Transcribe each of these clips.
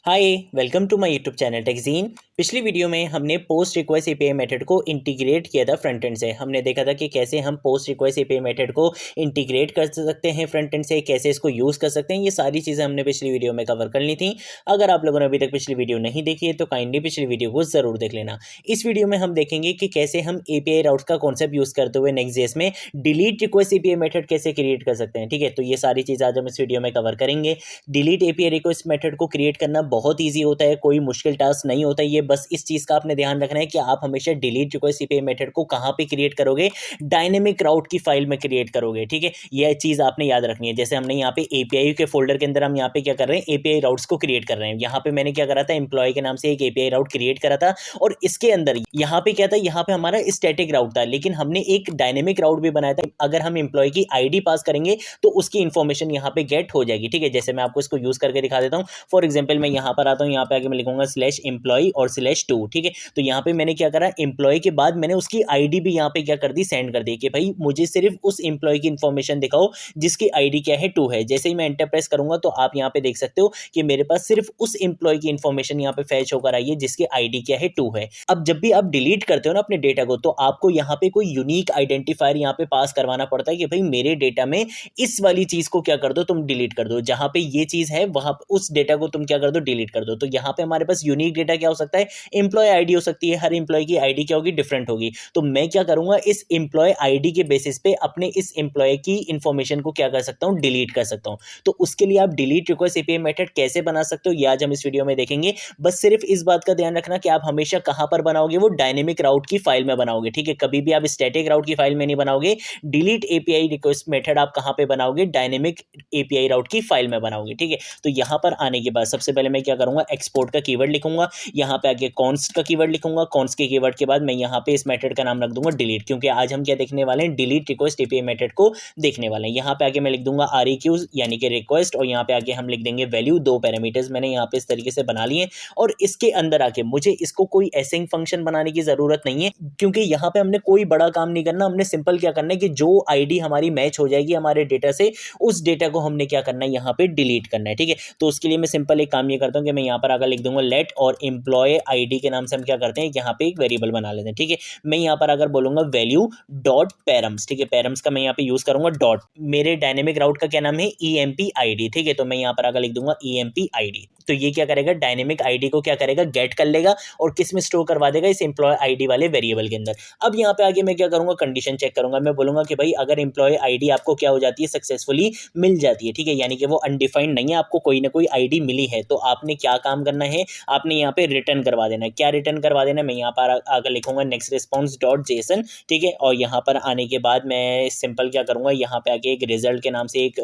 Hi welcome to my YouTube channel TechGene. पिछली video में हमने पोस्ट रिक्वेस्ट एपीआई मेथड को इंटीग्रेट किया था फ्रंट एंड से। हमने देखा था कि कैसे हम पोस्ट रिक्वेस्ट एपीआई मेथड को इंटीग्रेट कर सकते हैं फ्रंट एंड से, कैसे इसको यूज़ कर सकते हैं। ये सारी चीज़ें हमने पिछली वीडियो में कवर कर ली थी। अगर आप लोगों ने अभी तक पिछली वीडियो नहीं देखी है तो काइंडली पिछली वीडियो को ज़रूर देख लेना। इस वीडियो में हम देखेंगे कि कैसे हम एपीआई राउट्स का कॉन्सेप्ट यूज़ करते हुए नेक्स्ट.जेएस में डिलीट रिक्वेस्ट एपीआई मेथड कैसे क्रिएट कर सकते हैं। ठीक है, तो ये सारी चीज़ आज हम इस वीडियो में कवर करेंगे। डिलीट एपीआई रिक्वेस्ट मेथड को क्रिएट करना बहुत ईजी होता है, कोई मुश्किल टास्क नहीं होता। ये बस इस चीज़ का आपने ध्यान रखना है कि आप हमेशा डिलीट रिक्वेस्ट एपीआई मेथड को कहाँ पे क्रिएट करोगे, डायनेमिक राउट की फाइल में क्रिएट करोगे। ठीक है, यह चीज़ आपने याद रखनी है। जैसे हमने यहाँ पे एपीआई के फोल्डर के अंदर हम यहाँ पे क्या कर रहे हैं, एपीआई राउट्स को क्रिएट कर रहे हैं। यहाँ पे मैंने क्या करा था, एम्प्लॉय के नाम से एक एपीआई राउट क्रिएट करा था और इसके अंदर यहाँ पे क्या था, यहाँ पे हमारा स्टैटिक राउट था, लेकिन हमने एक डायनेमिक राउट भी बनाया था। अगर हम एम्प्लॉय की आईडी पास करेंगे तो उसकी इंफॉर्मेशन यहाँ पे गेट हो जाएगी। ठीक है, जैसे मैं आपको इसको यूज करके दिखा देता हूँ। फॉर एग्जाम्पल मैं यहाँ पर आता हूँ, यहाँ पे आगे मैं लिखूंगा /एम्प्लॉय और /2। ठीक है, तो यहाँ पे मैंने क्या करा, एम्प्लॉय के बाद मैंने उसकी आईडी भी यहाँ पे क्या कर दी, सेंड कर दी कि भाई मुझे सिर्फ उस एम्प्लॉय की इंफॉर्मेशन दिखाओ जिसकी आईडी क्या है, 2 है। जैसे ही मैं एंटर प्रेस करूंगा तो आप यहाँ पे देख सकते हो कि मेरे पास सिर्फ उस एम्प्लॉय की इंफॉर्मेशन यहाँ पे फैच होकर आई है जिसकी आईडी क्या है, 2 है। अब जब भी आप डिलीट करते हो ना अपने डेटा को, तो आपको यहाँ पे कोई यूनिक आइडेंटिफायर यहाँ पे पास करवाना पड़ता है कि भाई मेरे डेटा में इस वाली चीज को क्या कर दो, तुम डिलीट कर दो। जहां पे ये चीज है वहां उस डेटा को तुम क्या कर दो, डिलीट कर दो। तो यहाँ पे हमारे पास यूनिक डेटा क्या हो सकता है, एम्प्लॉय आईडी हो सकती है। हर एम्प्लॉय की आईडी क्या होगी, डिफरेंट होगी। तो मैं क्या करूंगा, इस एम्प्लॉय आईडी के बेसिस पे अपने इस एम्प्लॉय की इंफॉर्मेशन को क्या कर सकता हूं, डिलीट कर सकता हूं। तो उसके लिए आप डिलीट रिक्वेस्ट एपीआई मेथड कैसे बना सकते हो, ये आज हम इस वीडियो में देखेंगे। बस सिर्फ इस बात का ध्यान रखना कि आप हमेशा कहां पर बनाओगे, वो डायनेमिक राउट की फाइल में बनाओगे। ठीक है, कभी भी आप स्टैटिक राउट की फाइल में नहीं बनाओगे। डिलीट एपीआई रिक्वेस्ट मेथड आप कहां पे बनाओगे, डायनेमिक एपीआई राउट की फाइल में बनाओगे। ठीक है, तो यहां पर आने के बाद सबसे पहले मैं क्या करूंगा, एक्सपोर्ट का कीवर्ड लिखूंगा, यहाँ पे आगे कॉन्स्ट का कीवर्ड लिखूंगा। कॉन्स्ट के कीवर्ड के बाद मैं यहाँ पे इस मेथड का नाम रख दूंगा डिलीट, क्योंकि आज हम क्या देखने वाले हैं, डिलीट रिक्वेस्ट एपीआई मेथड को देखने वाले हैं। यहाँ पे आगे मैं लिख दूंगा REQs यानी कि रिक्वेस्ट, और यहाँ पे आगे हम लिख देंगे वैल्यू। 2 पैरामीटर्स मैंने यहाँ पे इस तरीके से बना लिए। और इसके अंदर आके मुझे इसको कोई एसिंग फंक्शन बनाने की जरूरत नहीं है, क्योंकि यहाँ पे हमने कोई बड़ा काम नहीं करना। हमने सिंपल क्या करना है कि जो आईडी हमारी मैच हो जाएगी हमारे डेटा से, उस डेटा को हमने क्या करना है, यहाँ पे डिलीट करना है। ठीक है, तो उसके लिए मैं सिंपल एक काम ये करता हूँ कि मैं यहाँ पर आगे लिख दूंगा लेट, और एम्प्लॉय आईडी के नाम से हम क्या करते हैं, यहाँ पे एक वेरिएबल बना लेते हैं। ठीक है, मैं यहाँ पर अगर बोलूंगा वैल्यू डॉट पैरम्स। ठीक है, पैरम्स का मैं यहाँ पे यूज करूंगा डॉट। मेरे डायनेमिक राउट का क्या नाम है, EMP ID। ठीक है, तो मैं यहाँ पर अगर लिख दूंगा EMP ID। तो ये क्या करेगा, डायनेमिक आईडी को क्या करेगा, गेट कर लेगा और किस में स्टोर करवा देगा, इस एम्प्लॉय आईडी वाले वेरिएबल के अंदर। अब यहाँ पे आगे मैं क्या करूंगा, कंडीशन चेक करूंगा। मैं बोलूंगा कि भाई अगर एम्प्लॉय आईडी आपको क्या हो जाती है, सक्सेसफुली मिल जाती है। ठीक है, यानी कि वो अनडिफाइंड नहीं है, आपको कोई ना कोई आईडी मिली है, तो आपने क्या काम करना है, आपने यहाँ पे रिटर्न करवा देना है। क्या रिटर्न करवा देना है, मैं यहाँ पर आगे लिखूंगा नेक्स्ट रिस्पॉन्स डॉट जेसन। ठीक है, और यहाँ पर आने के बाद मैं सिंपल क्या करूंगा, यहाँ पे आगे एक रिजल्ट के नाम से एक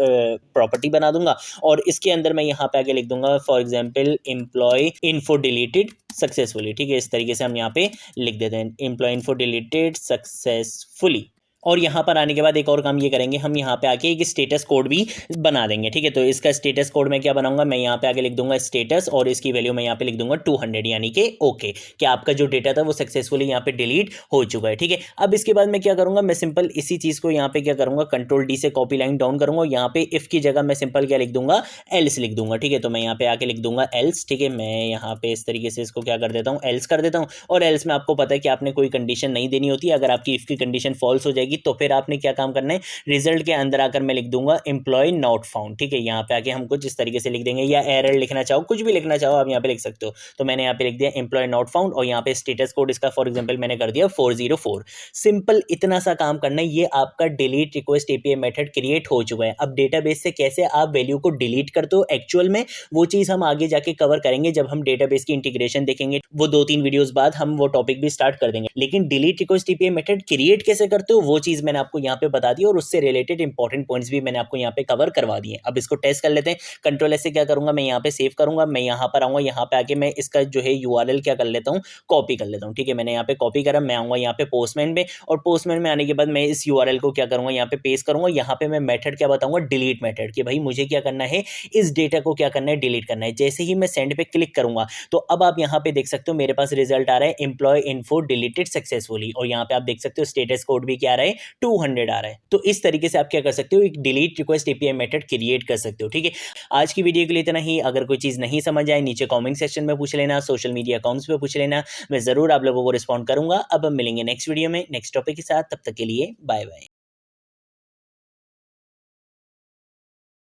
प्रॉपर्टी बना दूंगा, और इसके अंदर मैं यहाँ पे आगे लिख दूंगा for example employ info deleted successfully. ठीक है, इस तरीके से हम यहाँ पे लिख देते हैं एम्प्लॉय इन्फो डिलीटेड सक्सेसफुली। और यहाँ पर आने के बाद एक और काम ये करेंगे, हम यहाँ पे आके एक स्टेटस कोड भी बना देंगे। ठीक है, तो इसका स्टेटस कोड मैं क्या बनाऊंगा, मैं यहाँ पे आगे लिख दूंगा स्टेटस, और इसकी वैल्यू मैं यहाँ पे लिख दूंगा 200 यानी कि ओके, कि आपका जो डेटा था वो सक्सेसफुली यहाँ पे डिलीट हो चुका है। ठीक है, अब इसके बाद मैं क्या करूंगा, मैं सिंपल इसी चीज को यहाँ पे क्या करूंगा, Ctrl+D से कॉपी लाइन डाउन करूंगा। यहाँ पे इफ की जगह मैं सिंपल क्या लिख दूंगा, एल्स लिख दूंगा। ठीक है, तो मैं यहाँ पे आके लिख दूंगा एल्स। ठीक है, मैं यहाँ पे इस तरीके से इसको क्या कर देता हूँ, एल्स कर देता हूँ। और एल्स में आपको पता है कि आपने कोई कंडीशन नहीं देनी होती। अगर आपकी इफ की कंडीशन फॉल्स हो जाएगी तो फिर आपने क्या काम करना है, रिजल्ट के अंदर आकर मैं लिख दूंगा एम्प्लॉय नॉट फाउंड। ठीक है, यहाँ पे आके हम कुछ इस तरीके से लिख देंगे, या एरर लिखना चाहो, कुछ भी लिखना चाहो आप यहाँ पे लिख सकते हो। तो मैंने यहाँ पे लिख दिया एम्प्लॉय नॉट फाउंड, और यहाँ पे स्टेटस कोड इसका फॉर एग्जांपल मैंने कर दिया 404। सिंपल इतना सा काम करना है, ये आपका delete request API method create हो चुका है। अब डेटाबेस से कैसे आप वैल्यू को डिलीट करते हो एक्चुअल में, वो चीज हम आगे जाके कवर करेंगे जब हम डेटाबेस की इंटीग्रेशन देखेंगे। वो 2-3 वीडियोस बाद हम वो टॉपिक भी स्टार्ट कर देंगे। लेकिन delete request API method create कैसे करते हो, वो चीज मैंने आपको यहाँ पे बता दी, और उससे रिलेटेड इंपॉर्टेंट पॉइंट्स भी मैंने आपको यहाँ पे कवर करवा दिए। अब इसको टेस्ट कर लेते हैं। Ctrl+S से क्या करूंगा, मैं यहाँ पे सेव करूंगा। मैं यहाँ पर आऊंगा, यहाँ पे आके मैं इसका जो है URL क्या कर लेता हूँ, कॉपी कर लेता हूँ। ठीक है, मैंने यहाँ पे कॉपी करा। मैं आऊंगा यहाँ पे पोस्टमैन पे, और पोस्टमैन में आने के बाद मैं इस URL को क्या करूंगा, यहाँ पे पेस्ट करूंगा। यहाँ पे मैं मेथड क्या बताऊंगा, डिलीट मेथड, कि भाई मुझे क्या करना है, इस डेटा को क्या करना है, डिलीट करना है। जैसे ही मैं सेंड पे क्लिक करूंगा तो अब आप यहाँ पे देख सकते हो मेरे पास रिजल्ट आ रहा है एम्प्लॉय इन्फो डिलीटेड सक्सेसफुली, और यहाँ पे आप देख सकते हो स्टेटस कोड भी क्या आ रहा है, 200 आ रहा है। तो इस तरीके से आप क्या कर सकते हो, एक delete request API method create कर सकते हो। ठीक है, आज की वीडियो के लिए इतना ही। अगर कोई चीज़ नहीं समझ आए नीचे कमेंट सेक्शन में पूछ लेना, सोशल मीडिया अकाउंट्स पे पूछ लेना, मैं ज़रूर आप लोगों को रिस्पॉन्ड करूंगा। अब हम मिलेंगे नेक्स्ट वीडियो में नेक्स्ट टॉपिक के साथ, तब तक के लिए बाय बाय।